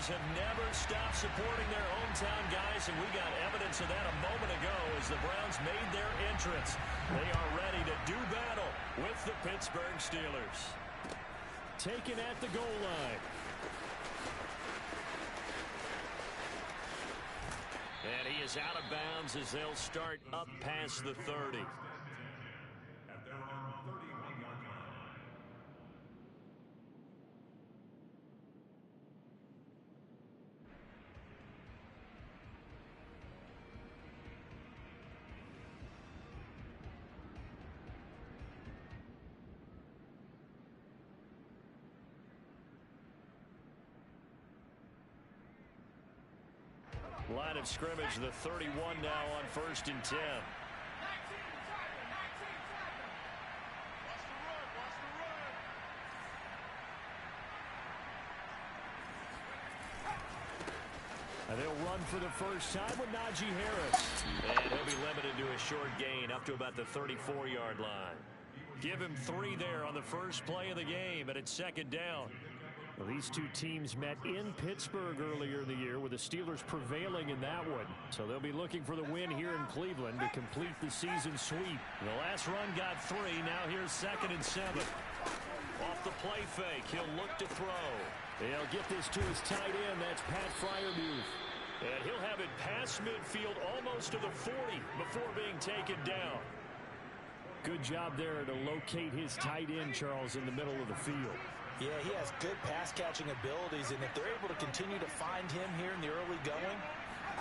Steelers have never stopped supporting their hometown guys, and we got evidence of that a moment ago as the Browns made their entrance. They are ready to do battle with the Pittsburgh Steelers. Taken at the goal line. And he is out of bounds as they'll start up past the 30. Line of scrimmage, the 31 now on 1st and 10. And they'll run for the first time with Najee Harris. And he'll be limited to a short gain up to about the 34-yard line. Give him 3 there on the first play of the game, and it's 2nd down. Well, these two teams met in Pittsburgh earlier in the year with the Steelers prevailing in that one. So they'll be looking for the win here in Cleveland to complete the season sweep. The last run got 3. Now here's 2nd and 7. Off the play fake. He'll look to throw. He'll get this to his tight end. That's Pat Freiermuth. And he'll have it past midfield almost to the 40 before being taken down. Good job there to locate his tight end, Charles, in the middle of the field. Yeah, he has good pass-catching abilities, and if they're able to continue to find him here in the early going,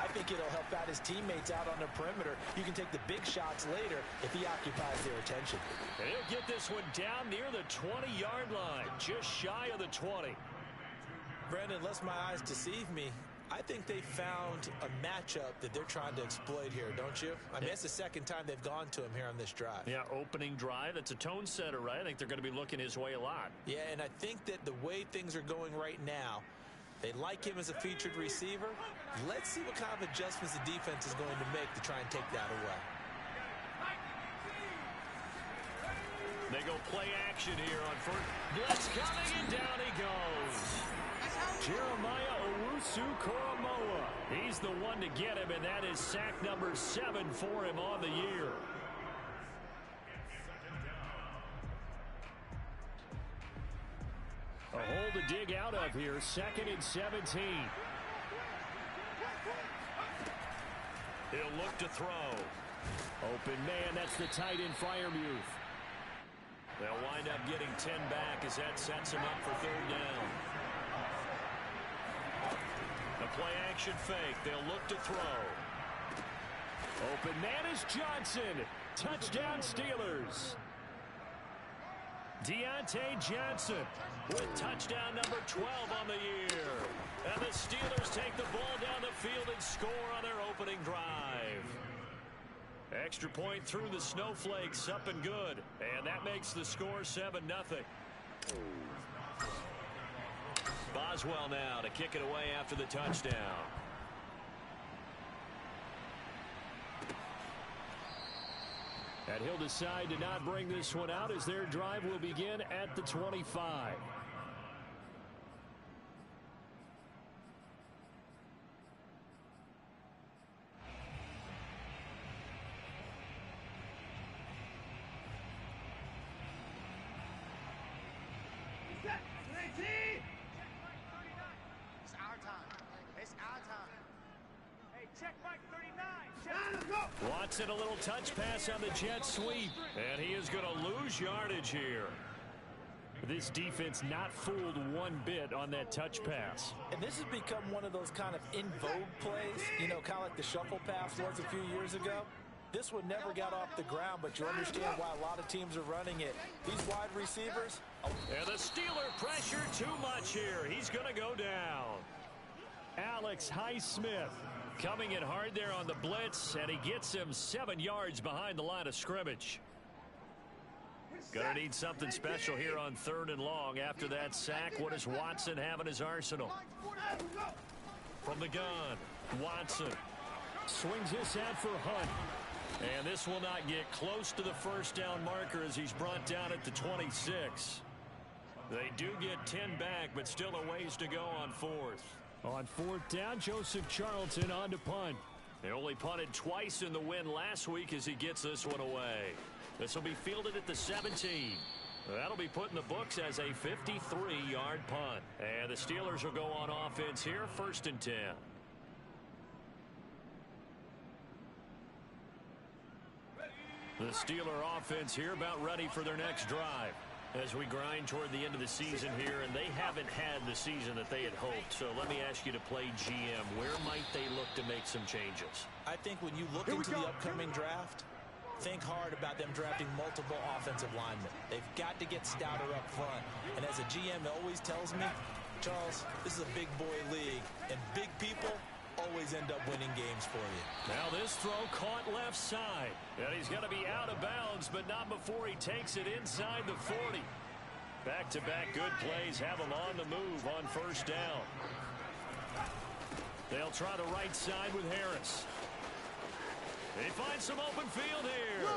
I think it'll help out his teammates out on the perimeter. You can take the big shots later if he occupies their attention. And he'll get this one down near the 20-yard line, just shy of the 20. Brandon, unless my eyes deceive me, I think they found a matchup that they're trying to exploit here, don't you? I mean, it's the second time they've gone to him here on this drive. Yeah, opening drive. It's a tone setter, right? I think they're going to be looking his way a lot. Yeah, and I think that the way things are going right now, they like him as a featured receiver. Let's see what kind of adjustments the defense is going to make to try and take that away. They go play action here on first. Blitz coming, and down he goes. Jeremiah Owusu-Koramoah. He's the one to get him, and that is sack number 7 for him on the year. A hole to dig out of here. 2nd and 17. He'll look to throw. Open man, that's the tight end Freiermuth. They'll wind up getting 10 back as that sets him up for 3rd down. The play action fake. They'll look to throw. Open man is Johnson. Touchdown Steelers. Deontay Johnson with touchdown number 12 on the year. And the Steelers take the ball down the field and score on their opening drive. Extra point through the snowflakes, up and good. And that makes the score 7-0. Boswell now to kick it away after the touchdown. And he'll decide to not bring this one out as their drive will begin at the 25. Watson a little touch pass on the jet sweep. And he is going to lose yardage here. This defense not fooled one bit on that touch pass. And this has become one of those kind of in vogue plays, you know, kind of like the shuffle pass was a few years ago. This one never got off the ground, but you understand why a lot of teams are running it. These wide receivers. And the Steeler pressure too much here. He's going to go down. Alex Highsmith coming in hard there on the blitz, and he gets him 7 yards behind the line of scrimmage. Gonna need something special here on 3rd and long. After that sack, what does Watson have in his arsenal? From the gun, Watson swings this out for Hunt. And this will not get close to the first down marker as he's brought down at the 26. They do get 10 back, but still a ways to go on 4th. On fourth down, Joseph Charlton on to punt. They only punted twice in the win last week as he gets this one away. This will be fielded at the 17. That'll be put in the books as a 53-yard punt. And the Steelers will go on offense here, 1st and 10. The Steeler offense here about ready for their next drive as we grind toward the end of the season here, and they haven't had the season that they had hoped. So let me ask you to play GM. Where might they look to make some changes? I think when you look into the upcoming draft, think hard about them drafting multiple offensive linemen. They've got to get stouter up front. And as a GM always tells me, Charles, this is a big boy league, and big people always end up winning games for you. Now this throw caught left side. And he's going to be out of bounds, but not before he takes it inside the 40. Back-to-back good plays have him on the move on 1st down. They'll try the right side with Harris. They find some open field here.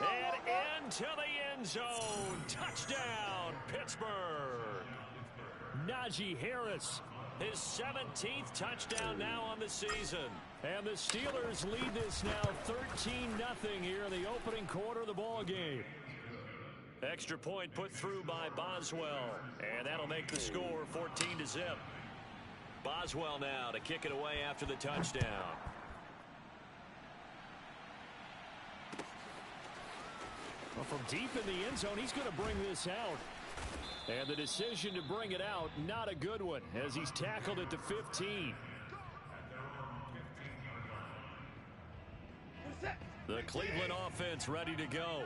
And into the end zone. Touchdown, Pittsburgh. Najee Harris, his 17th touchdown now on the season. And the Steelers lead this now 13-0 here in the opening quarter of the ball game. Extra point put through by Boswell. And that'll make the score 14-0. Boswell now to kick it away after the touchdown. Well, from deep in the end zone, he's going to bring this out. And the decision to bring it out, not a good one, as he's tackled at the 15. The Cleveland offense ready to go.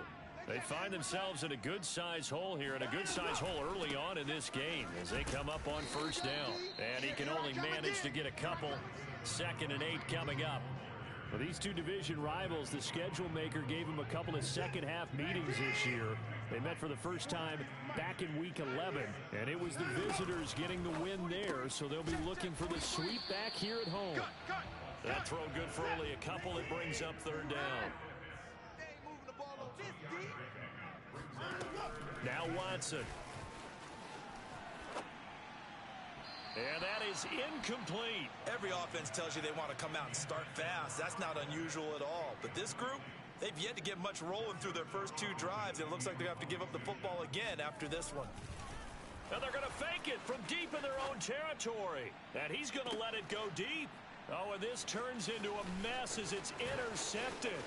They find themselves in a good-sized hole here, and a good-sized hole early on in this game as they come up on 1st down. And he can only manage to get a couple. 2nd and 8 coming up. For these two division rivals, the schedule maker gave them a couple of second-half meetings this year. They met for the first time back in Week 11, and it was the visitors getting the win there, so they'll be looking for the sweep back here at home. That throw good for only a couple. It brings up 3rd down. Now Watson. And that is incomplete. Every offense tells you they want to come out and start fast. That's not unusual at all. But this group, they've yet to get much rolling through their first 2 drives. It looks like they have to give up the football again after this one. And they're going to fake it from deep in their own territory. And he's going to let it go deep. Oh, and this turns into a mess as it's intercepted.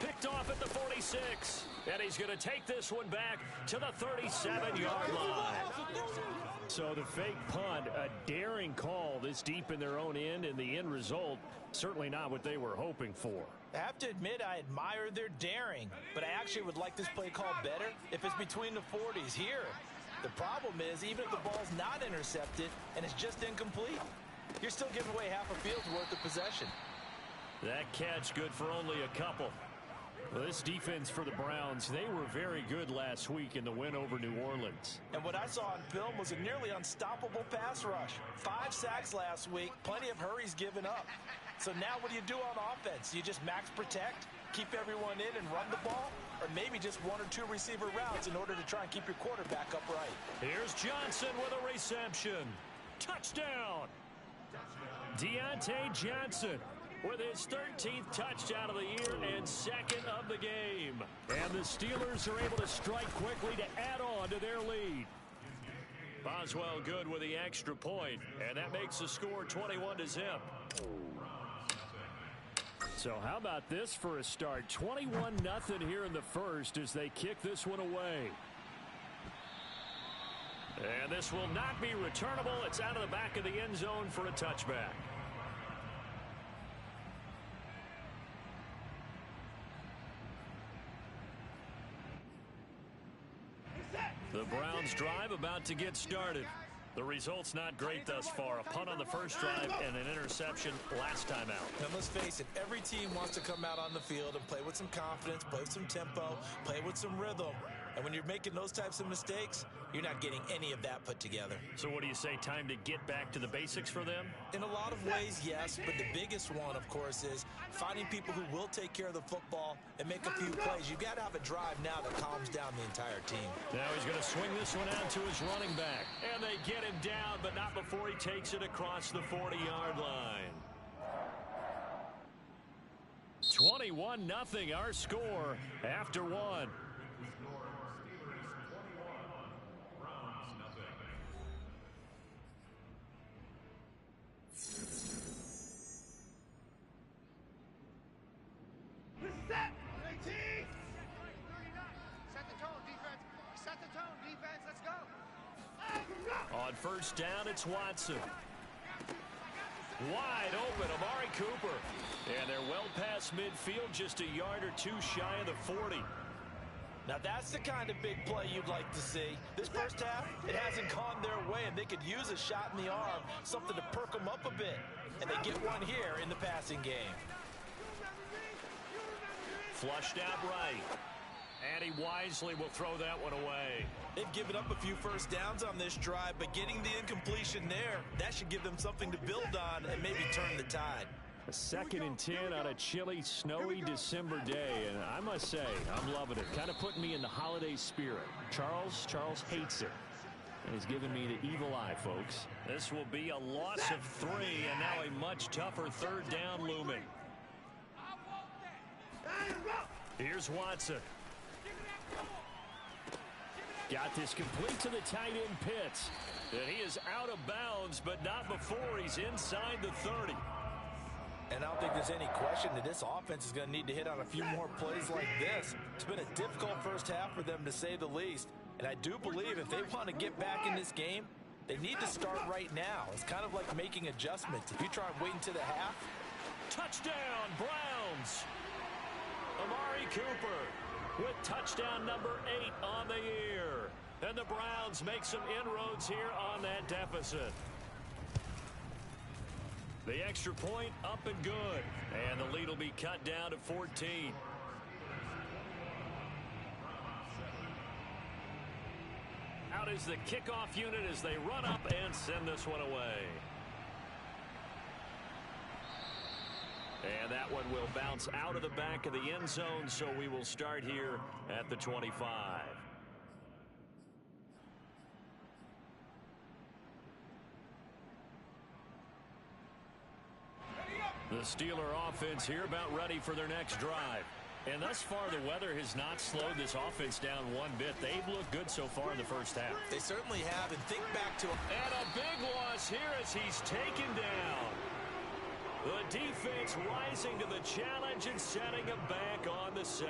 Picked off at the 46. And he's going to take this one back to the 37-yard line. So the fake punt, a daring call this deep in their own end, and the end result, certainly not what they were hoping for. I have to admit, I admire their daring, but I actually would like this play called better if it's between the 40s here. The problem is, even if the ball's not intercepted and it's just incomplete, you're still giving away half a field's worth of possession. That catch good for only a couple. Well, this defense for the Browns, they were very good last week in the win over New Orleans. And what I saw on film was a nearly unstoppable pass rush. 5 sacks last week, plenty of hurries given up. So now what do you do on offense? You just max protect, keep everyone in and run the ball? Or maybe just 1 or 2 receiver routes in order to try and keep your quarterback upright. Here's Johnson with a reception. Touchdown! Deontay Johnson with his 13th touchdown of the year and 2nd of the game. And the Steelers are able to strike quickly to add on to their lead. Boswell good with the extra point, and that makes the score 21-0. So how about this for a start? 21-0 here in the first as they kick this one away. And this will not be returnable. It's out of the back of the end zone for a touchback. The Browns drive about to get started. The result's not great thus far. A punt on the first drive and an interception last time out. And let's face it, every team wants to come out on the field and play with some confidence, play with some tempo, play with some rhythm. And when you're making those types of mistakes, you're not getting any of that put together. So what do you say, time to get back to the basics for them? In a lot of ways, yes, but the biggest one, of course, is finding people who will take care of the football and make a few plays. You've got to have a drive now that calms down the entire team. Now he's going to swing this one out to his running back. And they get him down, but not before he takes it across the 40-yard line. 21-0 our score after one. On first down, it's Watson. Wide open, Amari Cooper. And they're well past midfield, just a yard or two shy of the 40. Now that's the kind of big play you'd like to see. This first half, it hasn't gone their way, and they could use a shot in the arm, something to perk them up a bit. And they get one here in the passing game. Flushed out right. And he wisely will throw that one away. They've given up a few first downs on this drive, but getting the incompletion there, that should give them something to build on and maybe turn the tide. A 2nd and 10 on a chilly, snowy December day, and I must say, I'm loving it. Kind of putting me in the holiday spirit. Charles hates it, and he's giving me the evil eye, folks. This will be a loss of 3, and now a much tougher 3rd down looming. Here's Watson. Got this complete to the tight end Pitts. And he is out of bounds, but not before he's inside the 30. And I don't think there's any question that this offense is going to need to hit on a few more plays like this. It's been a difficult first half for them, to say the least. And I do believe if they want to get back in this game, they need to start right now. It's kind of like making adjustments. If you try and wait until the half. Touchdown, Browns. Amari Cooper with touchdown number 8 on the year. And the Browns make some inroads here on that deficit. The extra point up and good. And the lead will be cut down to 14. Out is the kickoff unit as they run up and send this one away. And that one will bounce out of the back of the end zone, so we will start here at the 25. The Steeler offense here about ready for their next drive. And thus far, the weather has not slowed this offense down one bit. They've looked good so far in the first half. They certainly have, and think back to And a big loss here as he's taken down. The defense rising to the challenge and setting him back on the sack.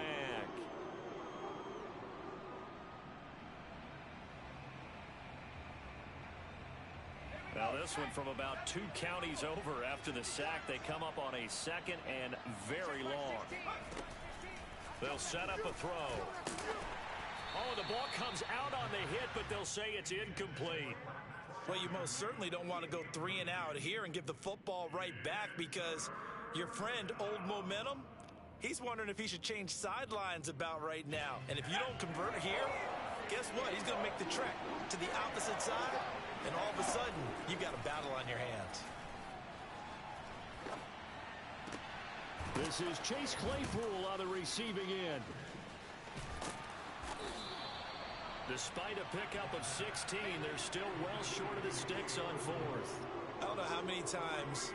Now this one from about 2 counties over after the sack. They come up on a 2nd and very long. They'll set up a throw. Oh, the ball comes out on the hit, but they'll say it's incomplete. Well, you most certainly don't want to go 3 and out here and give the football right back, because your friend, Old Momentum, he's wondering if he should change sidelines about right now. And if you don't convert here, guess what? He's going to make the trek to the opposite side, and all of a sudden, you've got a battle on your hands. This is Chase Claypool on the receiving end. Despite a pickup of 16, they're still well short of the sticks on 4th. I don't know how many times,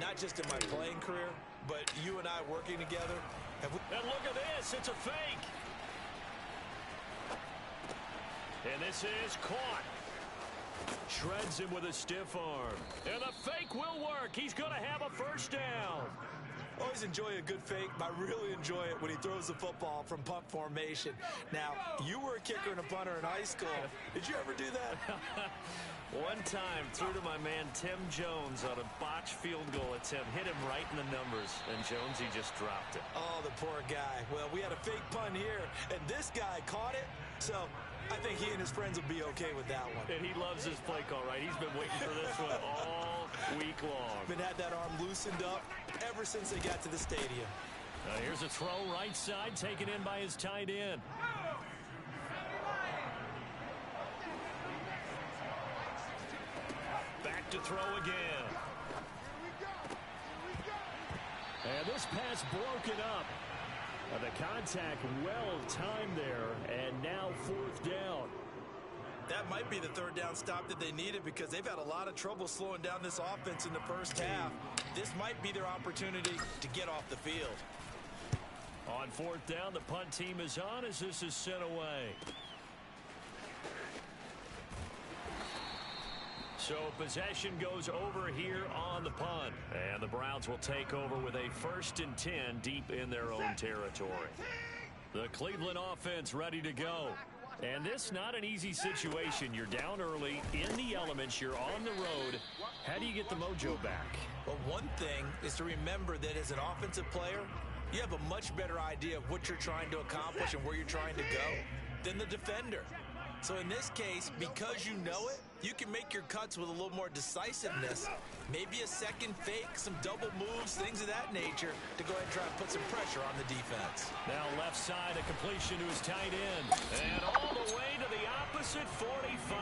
not just in my playing career, but you and I working together. And look at this, it's a fake. And this is caught. Shreds him with a stiff arm. And the fake will work. He's going to have a first down. Always enjoy a good fake, but I really enjoy it when he throws the football from punt formation. Now, you were a kicker and a punter in high school. Did you ever do that? One time, threw to my man Tim Jones on a botched field goal attempt. Hit him right in the numbers, and Jonesy just dropped it. Oh, the poor guy. Well, we had a fake punt here, and this guy caught it, so I think he and his friends will be okay with that one. And he loves his play call, right? He's been waiting for this one all week long. Been had that arm loosened up ever since they got to the stadium. Here's a throw right side, taken in by his tight end. throw again. And this pass broken up. The contact well timed there, and now 4th down. That might be the 3rd down stop that they needed because they've had a lot of trouble slowing down this offense in the first half. This might be their opportunity to get off the field. On 4th down, the punt team is on as this is sent away. So possession goes over here on the punt. And the Browns will take over with a 1st and 10 deep in their own territory. The Cleveland offense ready to go. And this not an easy situation. You're down early, in the elements, you're on the road. How do you get the mojo back? Well, one thing is to remember that as an offensive player, you have a much better idea of what you're trying to accomplish and where you're trying to go than the defender. So in this case, because you know it, you can make your cuts with a little more decisiveness. Maybe a second fake, some double moves, things of that nature to go ahead and try and put some pressure on the defense. Now left side, a completion to his tight end. And all the way to the opposite 45.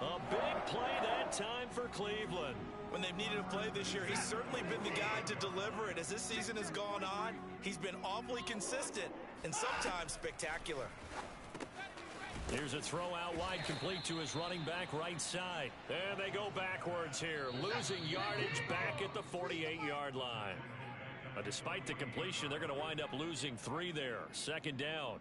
A big play that time for Cleveland. When they've needed a play this year, he's certainly been the guy to deliver it. As this season has gone on, he's been awfully consistent and sometimes spectacular. Here's a throw out wide, complete to his running back right side. And they go backwards here, losing yardage back at the 48-yard line. But despite the completion, they're going to wind up losing 3 there. 2nd down.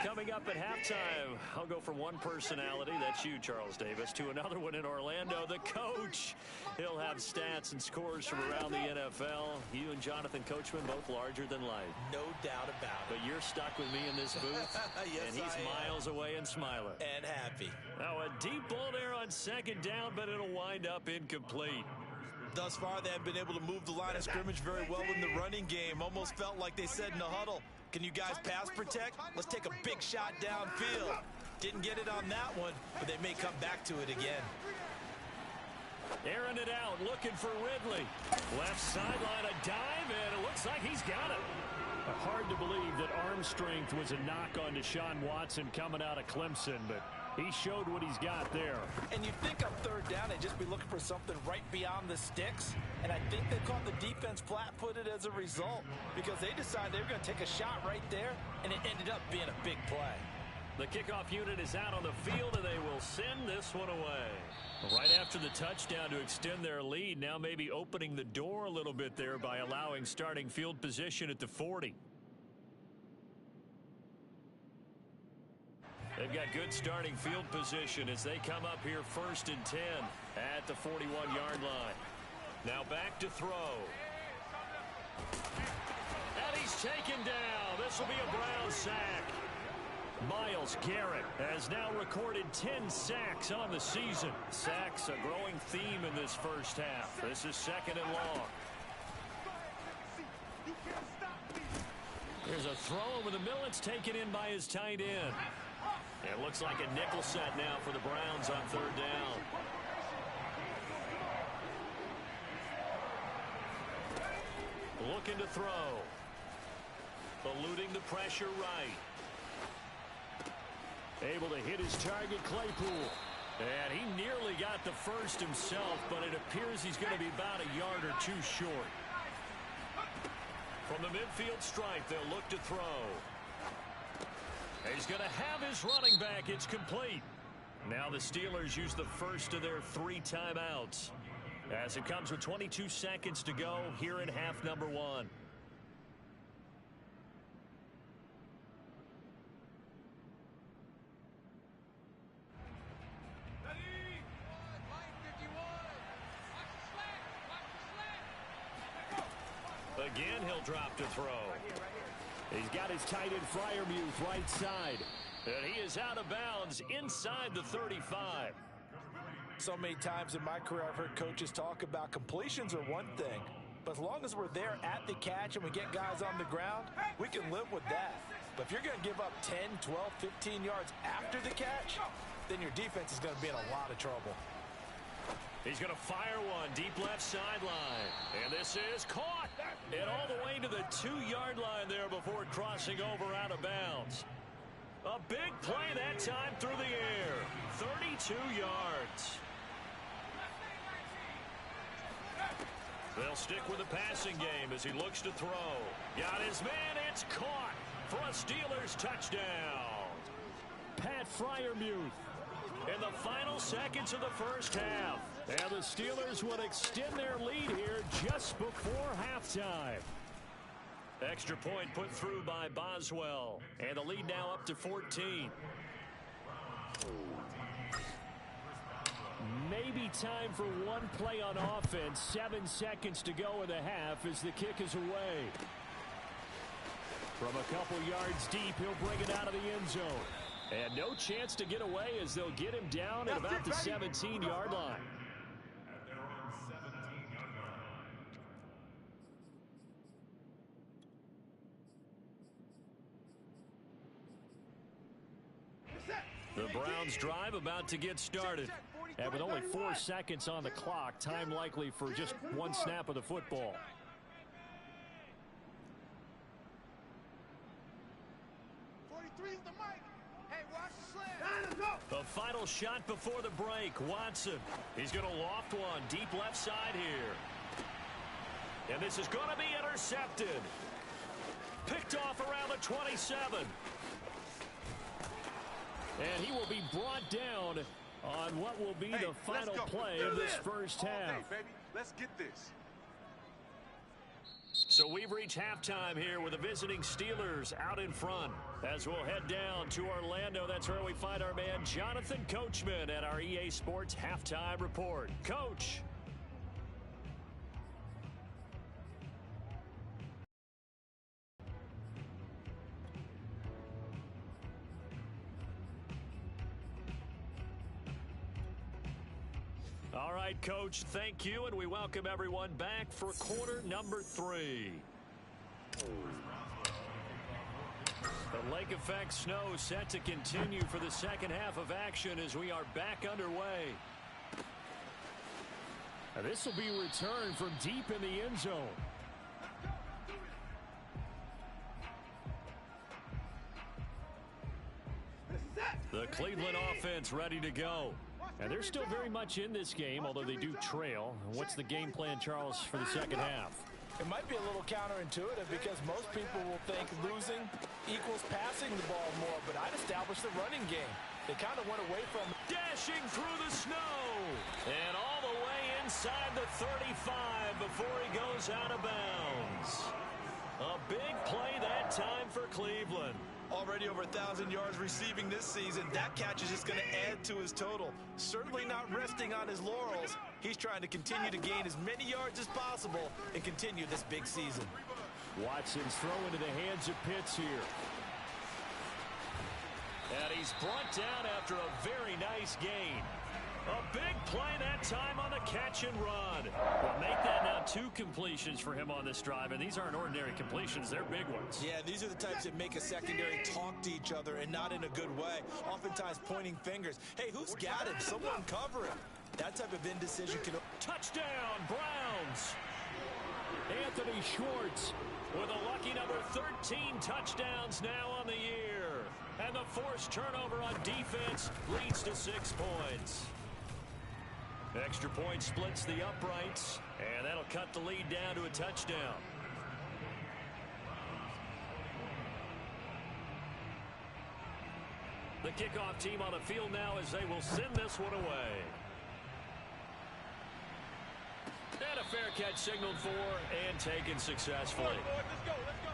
Coming up at halftime, I'll go from one personality, that's you, Charles Davis, to another one in Orlando, the coach. He'll have stats and scores from around the NFL. You and Jonathan Coachman, both larger than life. No doubt about it. But you're stuck with me in this booth, yes, and he's miles away and smiling. And happy. Now a deep ball there on 2nd down, but it'll wind up incomplete. Thus far, they have been able to move the line of scrimmage very well in the running game. Almost felt like they said in the huddle, can you guys pass protect? Let's take a big shot downfield. Didn't get it on that one, but they may come back to it again. Airing it out, looking for Ridley. Left sideline, a dive, and it looks like he's got it. Hard to believe that arm strength was a knock on Deshaun Watson coming out of Clemson, but he showed what he's got there. And you think on 3rd down, they'd just be looking for something right beyond the sticks. And I think they caught the defense flat-footed as a result because they decided they were going to take a shot right there, and it ended up being a big play. The kickoff unit is out on the field, and they will send this one away. Right after the touchdown to extend their lead, now maybe opening the door a little bit there by allowing starting field position at the 40. They've got good starting field position as they come up here 1st and 10 at the 41-yard line. Now back to throw. And he's taken down. This will be a Brown sack. Myles Garrett has now recorded 10 sacks on the season. Sacks a growing theme in this first half. This is 2nd and long. There's a throw over the middle. It's taken in by his tight end. It looks like a nickel set now for the Browns on 3rd down. Looking to throw. Eluding the pressure right. Able to hit his target, Claypool. And he nearly got the first himself, but it appears he's going to be about a yard or 2 short. From the midfield stripe, they'll look to throw. He's going to have his running back. It's complete. Now the Steelers use the first of their 3 timeouts as it comes with 22 seconds to go here in half number 1. Again, he'll drop to throw. He's got his tight end Freiermuth right side. And he is out of bounds inside the 35. So many times in my career, I've heard coaches talk about completions are one thing. But as long as we're there at the catch and we get guys on the ground, we can live with that. But if you're going to give up 10, 12, 15 yards after the catch, then your defense is going to be in a lot of trouble. He's going to fire one deep left sideline. And this is caught. And all the way to the 2-yard line there before crossing over out of bounds. A big play that time through the air. 32 yards. They'll stick with the passing game as he looks to throw. Got his man. It's caught for a Steelers touchdown. Pat Freiermuth in the final seconds of the first half. And the Steelers would extend their lead here just before halftime. Extra point put through by Boswell. And the lead now up to 14. Maybe time for one play on offense. 7 seconds to go in the half as the kick is away. From a couple yards deep, he'll bring it out of the end zone. And no chance to get away as they'll get him down at about the 17-yard line. The Browns drive about to get started. And with only 4 seconds on the clock, time likely for just one snap of the football. The final shot before the break. Watson. He's going to loft one deep left side here. And this is going to be intercepted. Picked off around the 27. And he will be brought down on what will be the final play of this first half. Baby. Let's get this. So we've reached halftime here with the visiting Steelers out in front. As we'll head down to Orlando, that's where we find our man Jonathan Coachman at our EA Sports Halftime Report. Coach. All right, Coach, thank you, and we welcome everyone back for quarter number 3. The lake effect snow set to continue for the second half of action as we are back underway. And this will be a return from deep in the end zone. The Cleveland offense ready to go. And they're still very much in this game, although they do trail. What's the game plan, Charles, for the second half? It might be a little counterintuitive because most people will think losing equals passing the ball more, but I'd establish the running game. They kind of went away from dashing through the snow and all the way inside the 35 before he goes out of bounds. A big play that time for Cleveland. already over 1,000 yards receiving this season. That catch is just going to add to his total. Certainly not resting on his laurels. He's trying to continue to gain as many yards as possible and continue this big season. Watson's throw into the hands of Pitts here. And he's brought down after a very nice gain. A big play that time on the catch and run. Well, make that now 2 completions for him on this drive, and these aren't ordinary completions. They're big ones. Yeah, these are the types that make a secondary talk to each other and not in a good way. Oftentimes pointing fingers. Hey, who's got him? Someone cover him. That type of indecision can... Touchdown, Browns. Anthony Schwartz with a lucky number 13 touchdowns now on the year. And the forced turnover on defense leads to 6 points. Extra point splits the uprights, and that'll cut the lead down to a touchdown. The kickoff team on the field now as they will send this one away. And a fair catch signaled for and taken successfully. Let's go, let's go.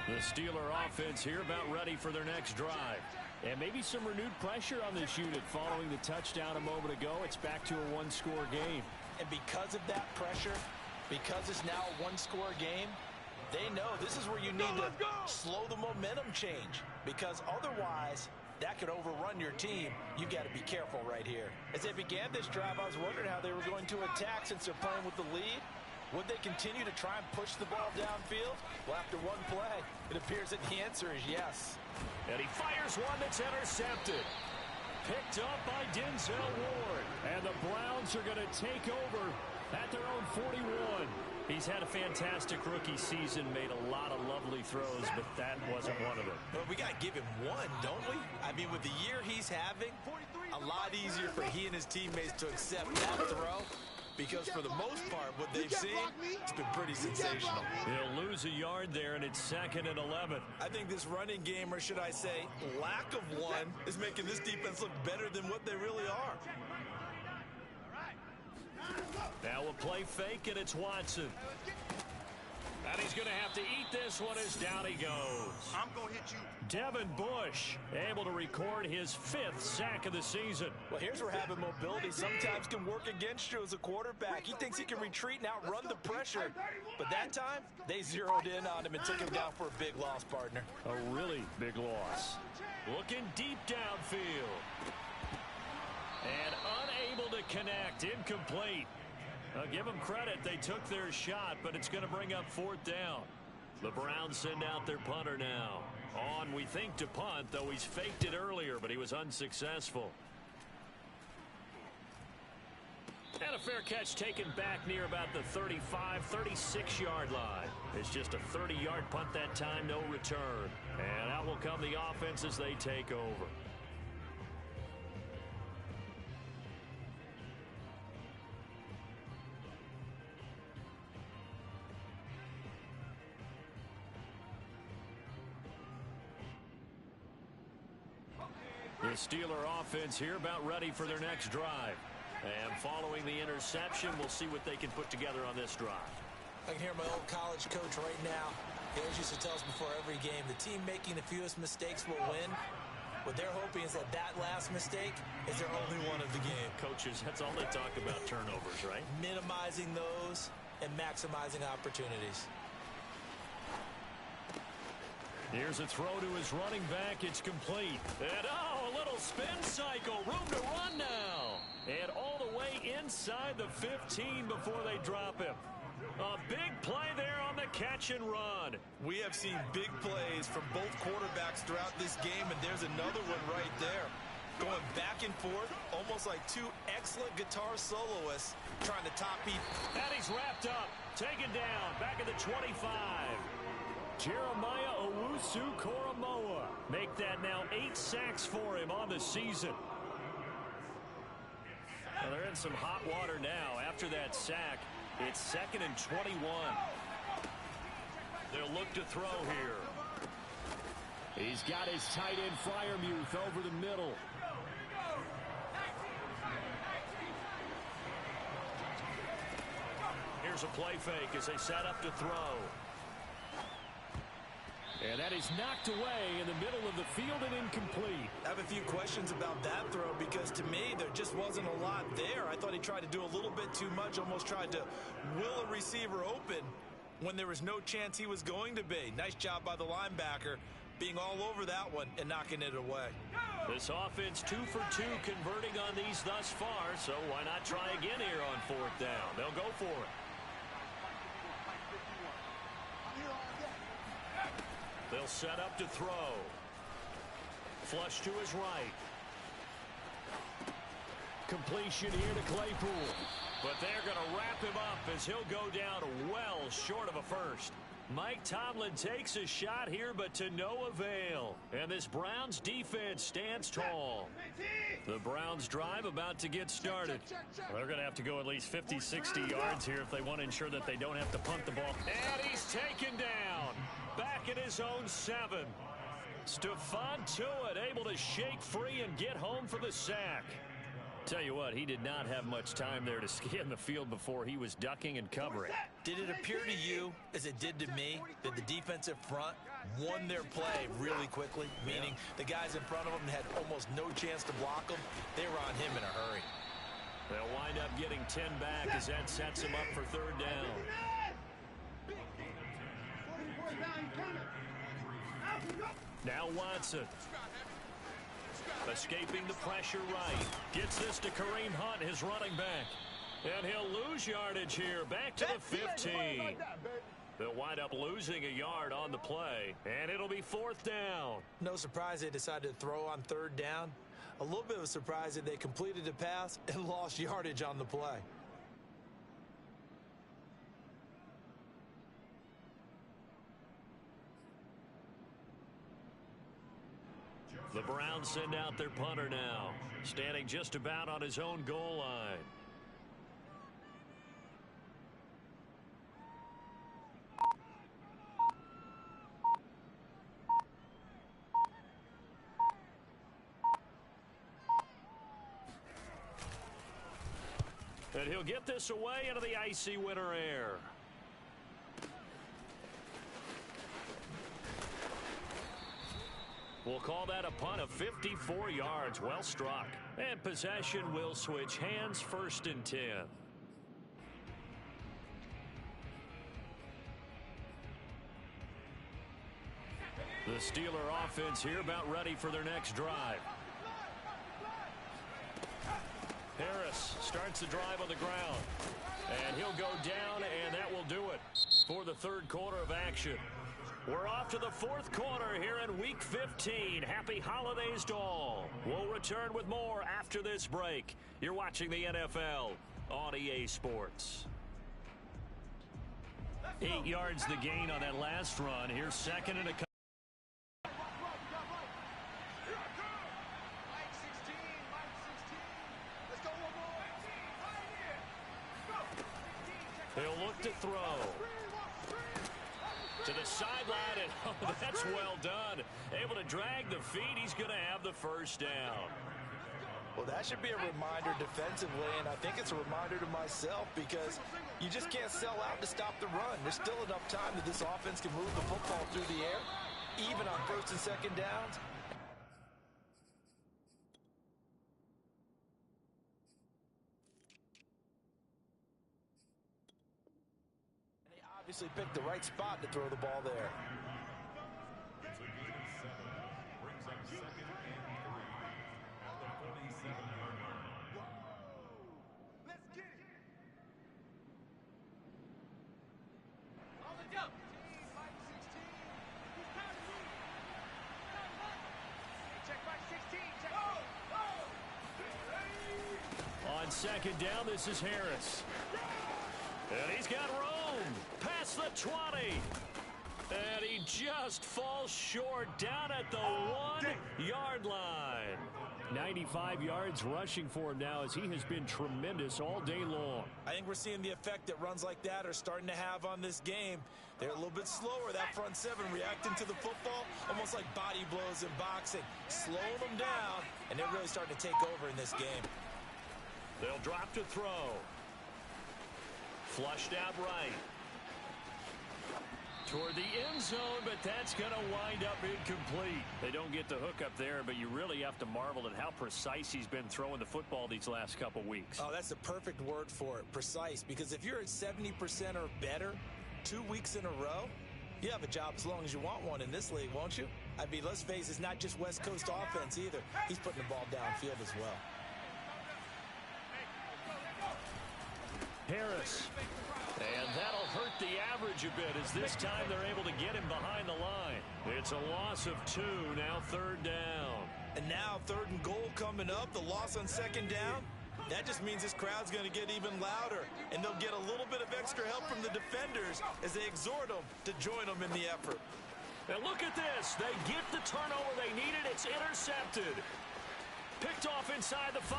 The Steeler offense here about ready for their next drive. And maybe some renewed pressure on this unit following the touchdown a moment ago. It's back to a 1-score game. And because of that pressure, because it's now a 1-score game, they know this is where you need to slow the momentum change. Because otherwise, that could overrun your team. You've got to be careful right here. As they began this drive, I was wondering how they were going to attack since they're playing with the lead. Would they continue to try and push the ball downfield? Well, after one play, it appears that the answer is yes. And he fires one that's intercepted. Picked up by Denzel Ward. And the Browns are going to take over at their own 41. He's had a fantastic rookie season, made a lot of lovely throws, but that wasn't one of them. Well, we got to give him one, don't we? I mean, with the year he's having, a lot easier for he and his teammates to accept that throw, because for the most part, what they've seen, it's been pretty sensational. He'll lose a yard there, and it's 2nd and 11. I think this running game, or should I say lack of one, is making this defense look better than what they really are. Now we'll play fake, and it's Watson. And he's going to have to eat this one as down he goes. I'm going to hit you. Devin Bush able to record his 5th sack of the season. Well, here's where having mobility sometimes can work against you as a quarterback. He thinks he can retreat and outrun the pressure. But that time, they zeroed in on him and took him down for a big loss, partner. A really big loss. Looking deep downfield. And unable to connect. Incomplete. Give them credit. They took their shot, but it's going to bring up 4th down. The Browns send out their punter now. On, we think, to punt, though he's faked it earlier, but he was unsuccessful. And a fair catch taken back near about the 35, 36-yard line. It's just a 30-yard punt that time, no return. And out will come the offense as they take over. The Steeler offense here about ready for their next drive. And following the interception, we'll see what they can put together on this drive. I can hear my old college coach right now. He always used to tell us before every game, the team making the fewest mistakes will win. What they're hoping is that that last mistake is their only one of the game. Coaches, that's all they talk about, turnovers, right? Minimizing those and maximizing opportunities. Here's a throw to his running back. It's complete. And, oh, a little spin cycle. Room to run now. And all the way inside the 15 before they drop him. A big play there on the catch and run. We have seen big plays from both quarterbacks throughout this game, and there's another one right there. Going back and forth, almost like two excellent guitar soloists trying to top each. And he's wrapped up. Taken down. Back at the 25. Jeremiah Owusu-Koramoah. Make that now 8 sacks for him on the season. Well, they're in some hot water now. After that sack, it's 2nd and 21. They'll look to throw here. He's got his tight end Freiermuth over the middle. Here's a play fake as they set up to throw. And that is knocked away in the middle of the field and incomplete. I have a few questions about that throw because to me there just wasn't a lot there. I thought he tried to do a little bit too much, almost tried to will a receiver open when there was no chance he was going to be. Nice job by the linebacker being all over that one and knocking it away. This offense 2 for 2 converting on these thus far, so why not try again here on 4th down? They'll go for it. They'll set up to throw. Flush to his right. Completion here to Claypool. But they're going to wrap him up as he'll go down well short of a first. Mike Tomlin takes a shot here, but to no avail. And this Browns defense stands tall. The Browns drive about to get started. Well, they're going to have to go at least 50, 60 yards here if they want to ensure that they don't have to punt the ball. And he's taken down. Back at his own 7. Stephon Tuitt able to shake free and get home for the sack. Tell you what, he did not have much time there to scan the field before he was ducking and covering. Did it appear to you, as it did to me, that the defensive front won their play really quickly? Meaning the guys in front of them had almost no chance to block them. They were on him in a hurry. They'll wind up getting 10 back as that sets him up for 3rd down. Now Watson. Escaping the pressure right. Gets this to Kareem Hunt, his running back. And he'll lose yardage here. Back to the 15. They'll wind up losing a yard on the play. And it'll be 4th down. No surprise they decided to throw on 3rd down. A little bit of a surprise that they completed the pass and lost yardage on the play. The Browns send out their punter now, standing just about on his own goal line. And he'll get this away into the icy winter air. We'll call that a punt of 54 yards. Well struck. And possession will switch hands, 1st and 10. The Steeler offense here about ready for their next drive. Harris starts the drive on the ground. And he'll go down, and that will do it for the 3rd quarter of action. We're off to the 4th quarter here in Week 15. Happy holidays to all. We'll return with more after this break. You're watching the NFL on EA Sports. 8 yards the gain on that last run. Here's 2nd and a couple. He'll look to throw. To the sideline, and oh, that's well done. Able to drag the feet. He's going to have the 1st down. Well, that should be a reminder defensively, and I think it's a reminder to myself because you just can't sell out to stop the run. There's still enough time that this offense can move the football through the air, even on 1st and 2nd downs. Obviously picked the right spot to throw the ball there. Let's get it. On 2nd down, this is Harris. And he's got room past the 20. And he just falls short down at the 1-yard line. 95 yards rushing for him now as he has been tremendous all day long. I think we're seeing the effect that runs like that are starting to have on this game. They're a little bit slower, that front 7, reacting to the football, almost like body blows in boxing, slowing them down, and they're really starting to take over in this game. They'll drop to throw. Flushed out right. Toward the end zone, but that's going to wind up incomplete. They don't get the hook up there, but you really have to marvel at how precise he's been throwing the football these last couple weeks. Oh, that's the perfect word for it, precise, because if you're at 70% or better 2 weeks in a row, you have a job as long as you want one in this league, won't you? I mean, let's face it, it's not just West Coast offense either. He's putting the ball downfield as well. Harris. And that'll hurt the average a bit as this time they're able to get him behind the line. It's a loss of 2, now 3rd down. And now 3rd and goal coming up, the loss on 2nd down. That just means this crowd's going to get even louder, and they'll get a little bit of extra help from the defenders as they exhort them to join them in the effort. And look at this. They get the turnover they needed. It's intercepted. Picked off inside the 5.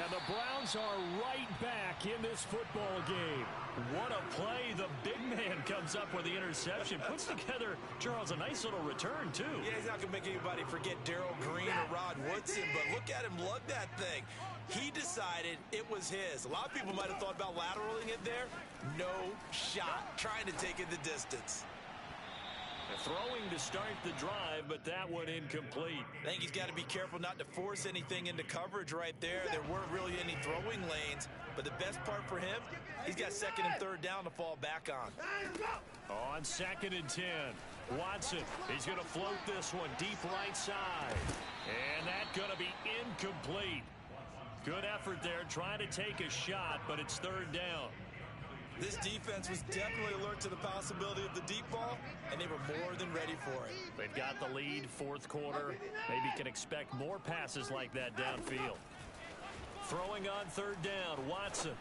And the Browns are right back in this football game. What a play. The big man comes up with the interception. Puts together, Charles, a nice little return, too. Yeah, he's not going to make anybody forget Darrell Green or Rod Woodson, but look at him lug that thing. He decided it was his. A lot of people might have thought about lateraling it there. No shot. Trying to take it the distance. Throwing to start the drive, but that one incomplete. I think he's got to be careful not to force anything into coverage right there. There weren't really any throwing lanes, but the best part for him, he's got 2nd and 3rd down to fall back on. On 2nd and 10, Watson, he's going to float this one deep right side. And that's going to be incomplete. Good effort there, trying to take a shot, but it's 3rd down. This defense was definitely alert to the possibility of the deep ball, and they were more than ready for it. They've got the lead, 4th quarter. Maybe can expect more passes like that downfield. Throwing on 3rd down, Watson.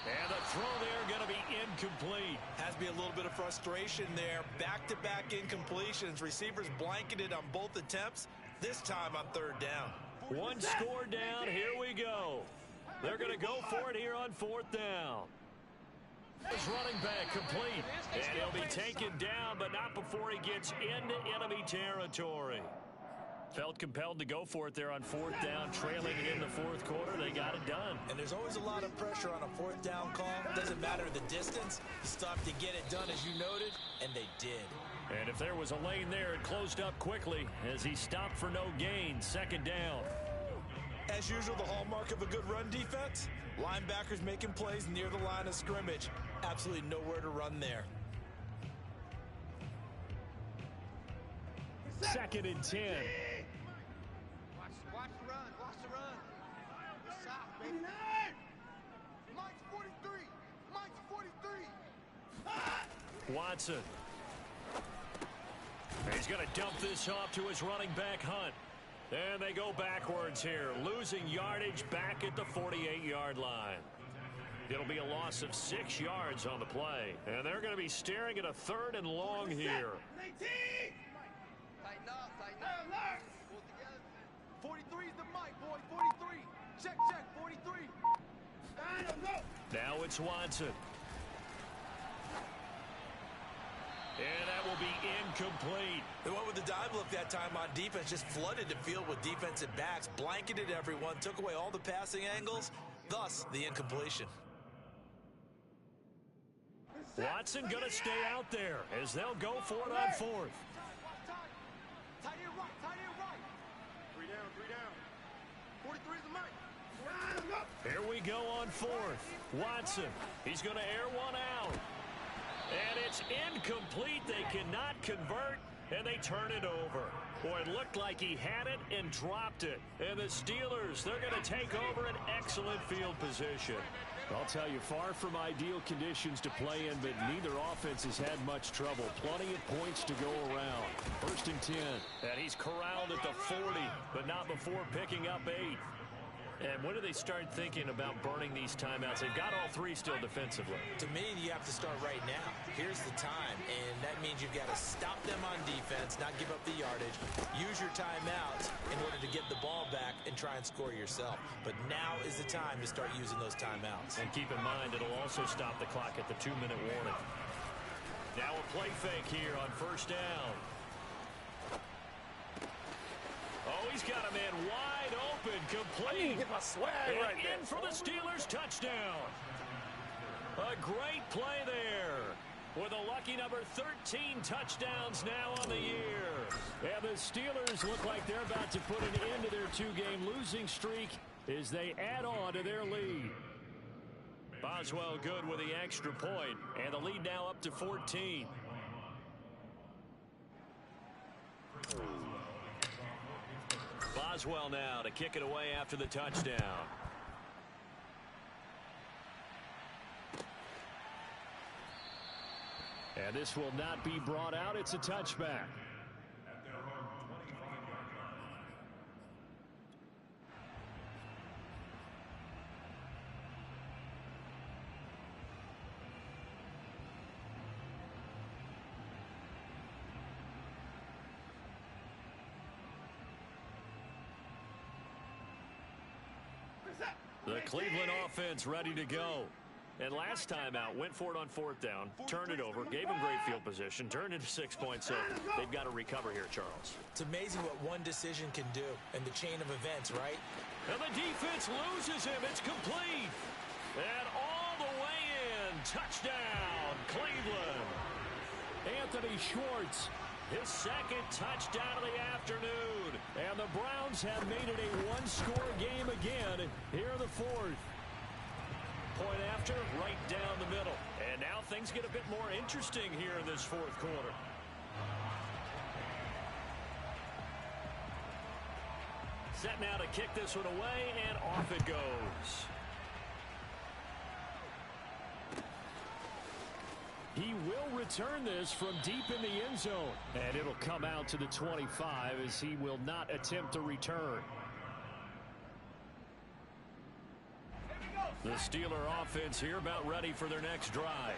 And the throw there going to be incomplete. Has to be a little bit of frustration there. Back-to-back incompletions. Receivers blanketed on both attempts, this time on third down. One score down. Here we go. They're going to go for it here on fourth down. His running back complete. And he'll be taken down, but not before he gets into enemy territory. Felt compelled to go for it there on fourth down, trailing it in the fourth quarter. They got it done. And there's always a lot of pressure on a fourth down call. Doesn't matter the distance. You still have to get it done, as you noted, and they did. And if there was a lane there, it closed up quickly as he stopped for no gain. Second down. As usual, the hallmark of a good run defense, linebackers making plays near the line of scrimmage. Absolutely nowhere to run there. Second and 10. Watch the run. Watch the run. Stop, baby. Mike's 43. Mike's 43. Watson. He's going to dump this off to his running back, Hunt. And they go backwards here, losing yardage back at the 48-yard line. It'll be a loss of 6 yards on the play. And they're going to be staring at a third and long here. Tighten up, tighten up. Pull together. 43 is the mic, boy. 43. Check, 43. Now it's Watson. And that will be incomplete. They went with the dive look that time on defense, just flooded the field with defensive backs, blanketed everyone, took away all the passing angles, thus the incompletion. Watson going to stay out there as they'll go for it on fourth. Tight end right, tight end right. 3 down. 43 is the mic. Here we go on fourth. Watson, he's going to air one out. And it's incomplete. They cannot convert, and they turn it over. Boy, it looked like he had it and dropped it. And the Steelers, they're going to take over an excellent field position. I'll tell you, far from ideal conditions to play in, but neither offense has had much trouble. Plenty of points to go around. First and 10. And he's corralled at the 40, but not before picking up 8. And when do they start thinking about burning these timeouts? They've got all 3 still defensively. To me, you have to start right now. Here's the time, and that means you've got to stop them on defense, not give up the yardage, use your timeouts in order to get the ball back and try and score yourself. But now is the time to start using those timeouts. And keep in mind, it'll also stop the clock at the 2-minute warning. Now a play fake here on first down. Oh, he's got a man wide open, complete. I need to get my swag right there. In for the Steelers, touchdown. A great play there. With a lucky number 13 touchdowns now on the year. And the Steelers look like they're about to put an end to their 2-game losing streak as they add on to their lead. Boswell good with the extra point, and the lead now up to 14. Boswell now to kick it away after the touchdown. And this will not be brought out. It's a touchback. The Cleveland offense ready to go. And last time out, went for it on fourth down, turned it over, gave them great field position, turned into 6 points. So they've got to recover here, Charles. It's amazing what one decision can do in the chain of events, right? And the defense loses him. It's complete. And all the way in. Touchdown, Cleveland. Anthony Schwartz, his second touchdown of the afternoon. And the Browns have made it a one-score game again here in the fourth. Point after, right down the middle. And now things get a bit more interesting here in this fourth quarter. Set now to kick this one away, and off it goes. He will return this from deep in the end zone. And it'll come out to the 25 as he will not attempt to return. The Steeler offense here about ready for their next drive.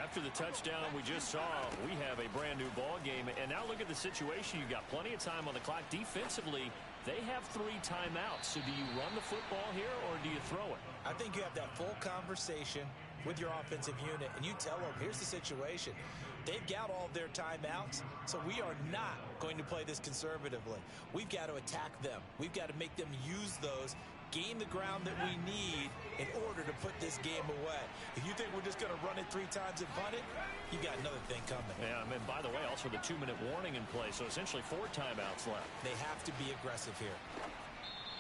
After the touchdown we just saw, we have a brand new ball game. And now look at the situation. You've got plenty of time on the clock. Defensively, they have 3 timeouts. So do you run the football here or do you throw it? I think you have that full conversation with your offensive unit, and you tell them, here's the situation. They've got all of their timeouts, so we are not going to play this conservatively. We've got to attack them. We've got to make them use those, gain the ground that we need in order to put this game away. If you think we're just going to run it 3 times and punt it, you got another thing coming. Yeah, and by the way, also the 2-minute warning in play, so essentially 4 timeouts left. They have to be aggressive here.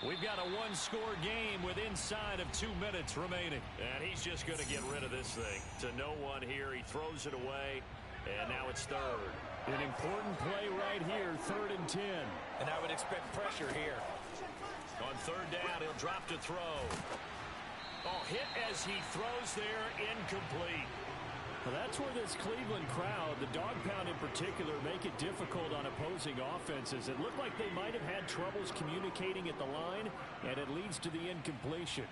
We've got a 1-score game with inside of 2 minutes remaining. And he's just going to get rid of this thing. To no one here. He throws it away. And now it's third. An important play right here, 3rd and 10. And I would expect pressure here. On 3rd down, he'll drop to throw. Oh, hit as he throws there, incomplete. Well, that's where this Cleveland crowd, the dog pound in particular, make it difficult on opposing offenses. It looked like they might have had troubles communicating at the line, and it leads to the incompletion.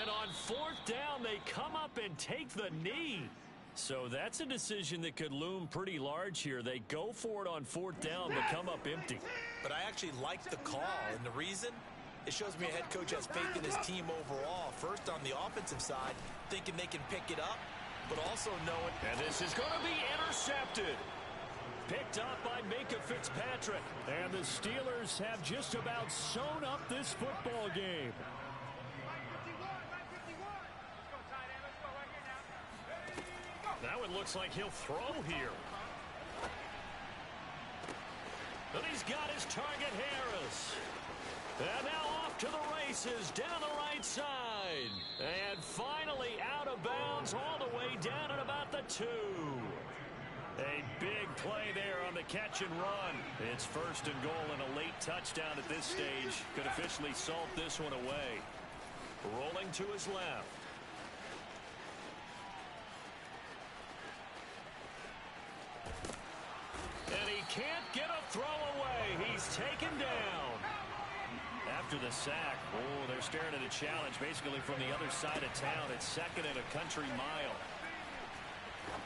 And on 4th down, they come up and take the knee. So that's a decision that could loom pretty large here. They go for it on 4th down, but come up empty. But I actually like the call, and the reason? It shows me a head coach has faith in his team overall. First on the offensive side, thinking they can pick it up, but also knowing... And this is going to be intercepted. Picked up by Minkah Fitzpatrick. And the Steelers have just about sewn up this football game. Now it looks like he'll throw here. And he's got his target, Harris. And now off to the races, down the right side. And finally out of bounds all the way down at about the 2. A big play there on the catch and run. It's 1st and goal and a late touchdown at this stage. Could officially salt this one away. Rolling to his left. And he can't get a throw away. He's taken down. After the sack, oh, they're staring at a challenge basically from the other side of town. It's 2nd and a country mile.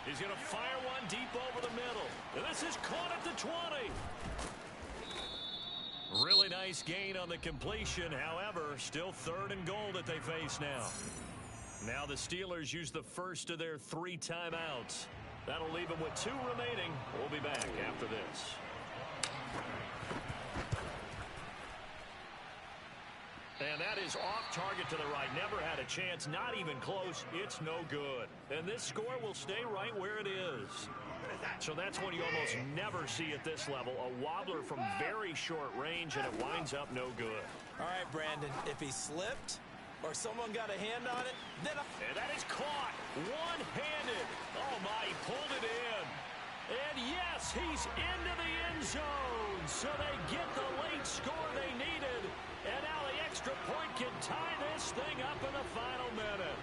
He's going to fire one deep over the middle. And this is caught at the 20. Really nice gain on the completion. However, still 3rd and goal that they face now. Now the Steelers use the first of their 3 timeouts. That'll leave them with 2 remaining. We'll be back after this. And that is off target to the right. Never had a chance. Not even close. It's no good. And this score will stay right where it is. So that's one you almost never see at this level. A wobbler from very short range, and it winds up no good. All right, Brandon, if he slipped or someone got a hand on it, then... And that is caught one-handed. Oh, my, he pulled it in. And, yes, he's into the end zone. So they get the late score they needed. And now the extra point can tie this thing up in the final minute.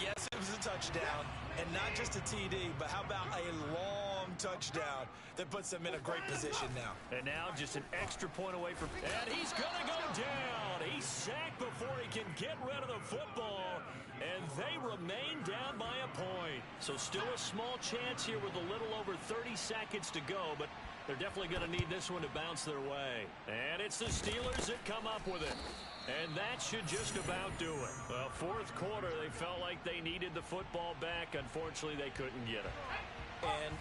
Yes, it was a touchdown, and not just a TD, but how about a long touchdown that puts them in a great position now. And now just an extra point away from... And he's going to go down. He's sacked before he can get rid of the football, and they remain down by a point. So still a small chance here with a little over 30 seconds to go, but they're definitely going to need this one to bounce their way. And it's the Steelers that come up with it. And that should just about do it. Well, 4th quarter, they felt like they needed the football back. Unfortunately, they couldn't get it. And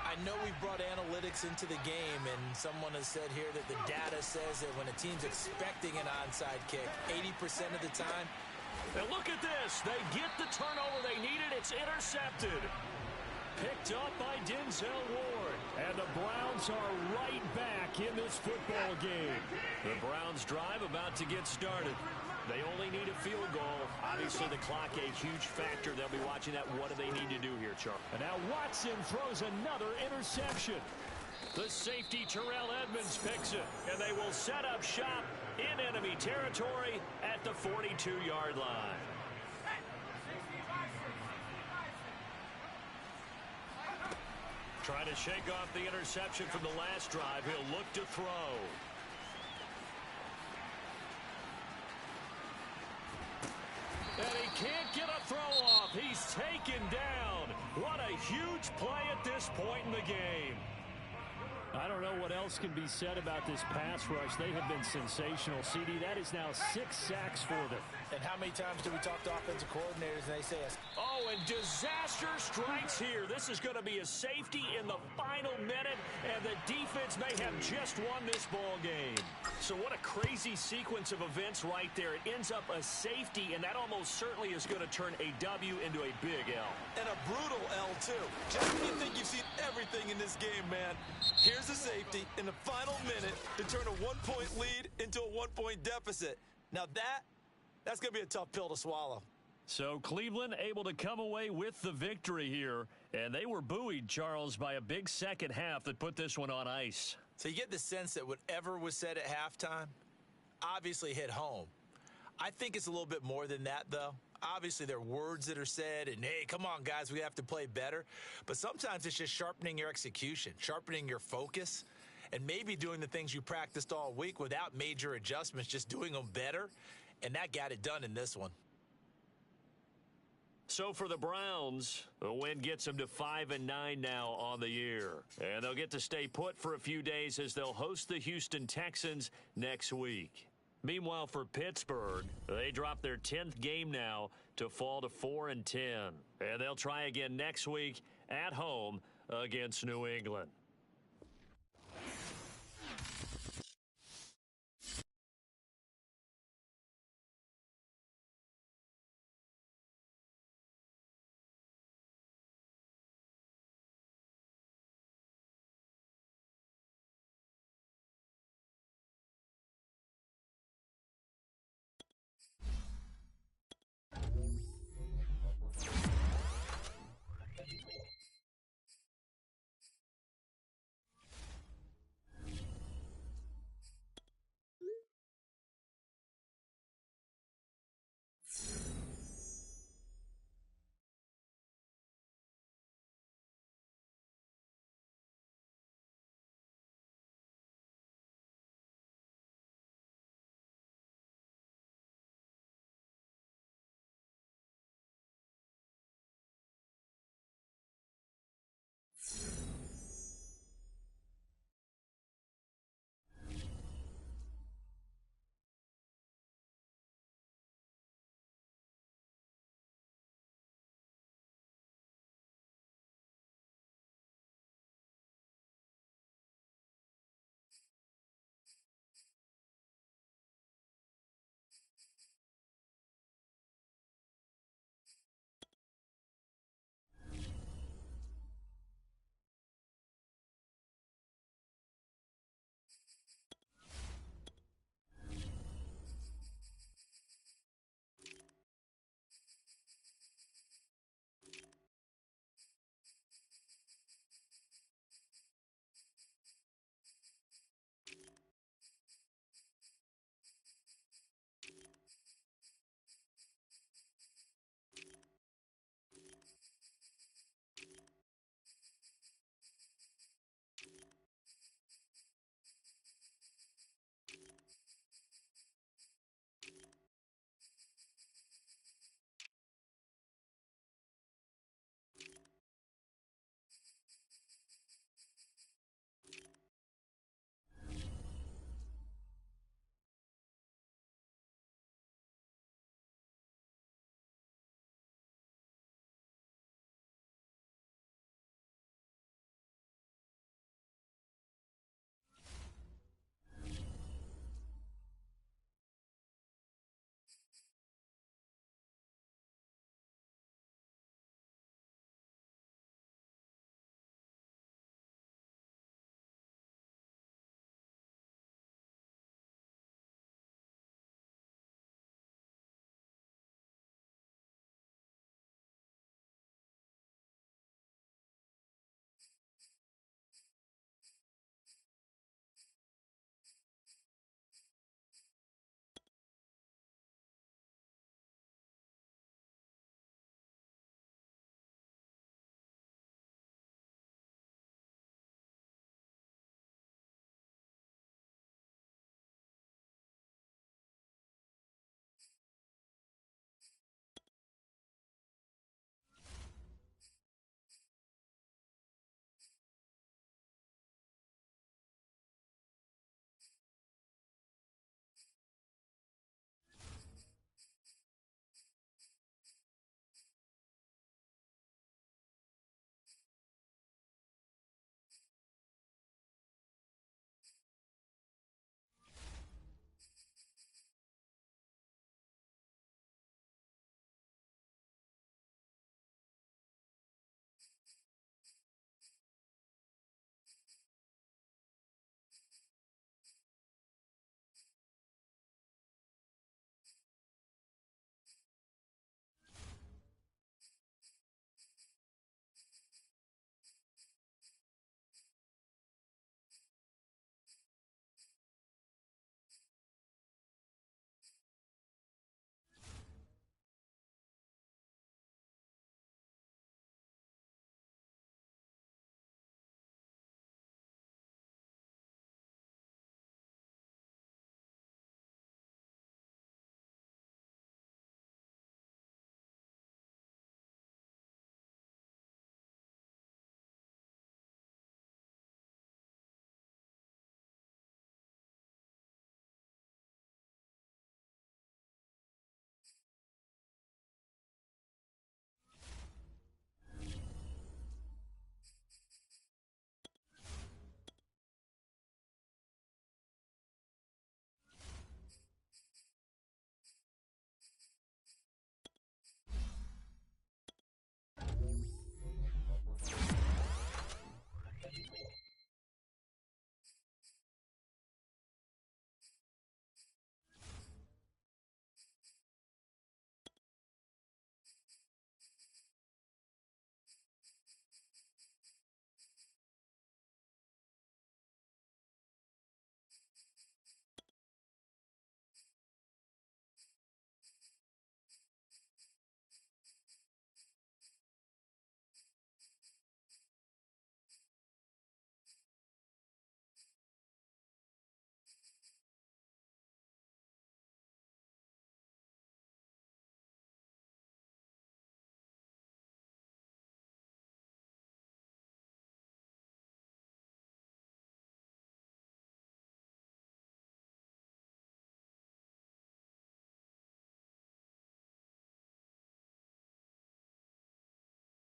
I know we brought analytics into the game, and someone has said here that the data says that when a team's expecting an onside kick, 80% of the time. And look at this. They get the turnover they needed. It's intercepted. Picked up by Denzel Ward. And the Browns are right back in this football game. The Browns drive about to get started. They only need a field goal. Obviously, the clock a huge factor. They'll be watching that. What do they need to do here, Charles? And now Watson throws another interception. The safety Terrell Edmunds picks it, and they will set up shop in enemy territory at the 42-yard line. Trying to shake off the interception from the last drive. He'll look to throw. And he can't get a throw off. He's taken down. What a huge play at this point in the game. I don't know what else can be said about this pass rush. They have been sensational. CD, that is now 6 sacks for them. And how many times do we talk to offensive coordinators and they say, oh, and disaster strikes here. This is going to be a safety in the final minute, and the defense may have just won this ball game. So what a crazy sequence of events right there. It ends up a safety, and that almost certainly is going to turn a W into a big L. And a brutal L, too. Just when you think you've seen everything in this game, man, here's a safety in the final minute to turn a 1-point lead into a 1-point deficit. Now that's going to be a tough pill to swallow. So Cleveland able to come away with the victory here, and they were buoyed, Charles, by a big second half that put this one on ice. So you get the sense that whatever was said at halftime obviously hit home. I think it's a little bit more than that, though. Obviously, there are words that are said, and, hey, come on, guys, we have to play better. But sometimes it's just sharpening your execution, sharpening your focus, and maybe doing the things you practiced all week without major adjustments, just doing them better. And that got it done in this one. So for the Browns, the win gets them to 5-9 now on the year. And they'll get to stay put for a few days as they'll host the Houston Texans next week. Meanwhile, for Pittsburgh, they drop their 10th game now to fall to 4-10. And they'll try again next week at home against New England.